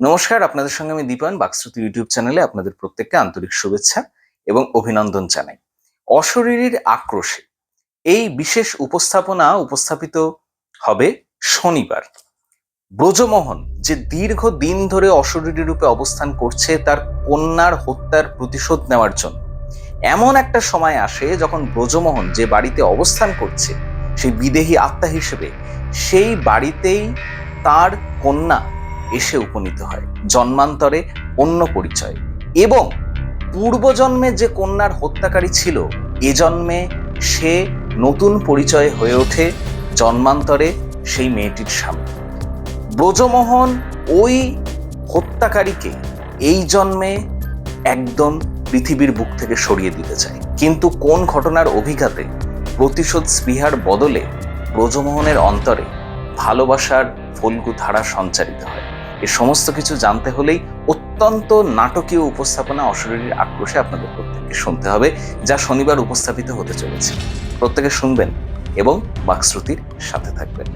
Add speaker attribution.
Speaker 1: নমস্কার, আপনাদের সঙ্গে আমি দীপায়ন। বাকশ্রুতি ইউটিউব চ্যানেলে আপনাদের প্রত্যেককে আন্তরিক শুভেচ্ছা এবং অভিনন্দন জানাই। অশরীরীর আক্রোশে এই বিশেষ উপস্থাপনা উপস্থাপিত হবে শনিবার। ব্রজমোহন যে দীর্ঘ দিন ধরে অশরীরী রূপে অবস্থান করছে তার কন্যার হত্যার প্রতিশোধ নেওয়ার জন্য, এমন একটা সময় আসে যখন ব্রজমোহন যে বাড়িতে অবস্থান করছে সেই বিদেহী আত্মা হিসেবে সেই বাড়িতেই তার কন্যা এসে উপনীত হয় জন্মান্তরে অন্য পরিচয়, এবং পূর্বজন্মে যে কন্যার হত্যাকারী ছিল এ জন্মে সে নতুন পরিচয় হয়ে ওঠে জন্মান্তরে সেই মেয়েটির স্বামী। ব্রজমোহন ওই হত্যাকারীকে এই জন্মে একদম পৃথিবীর বুক থেকে সরিয়ে দিতে চায়, কিন্তু কোন ঘটনার অভিঘাতে প্রতিশোধ স্পৃহার বদলে ব্রজমোহনের অন্তরে ভালোবাসার ফল্গু ধারা সঞ্চারিত হয়। এ সমস্ত কিছু জানতে হলেই অত্যন্ত নাটকীয় উপস্থাপনা অশরীরীর আক্রোশে আপনাদের প্রত্যেককে শুনতে হবে, যা শনিবার উপস্থাপিত হতে চলেছে। প্রত্যেকে শুনবেন এবং বাকশ্রুতির সাথে থাকবেন।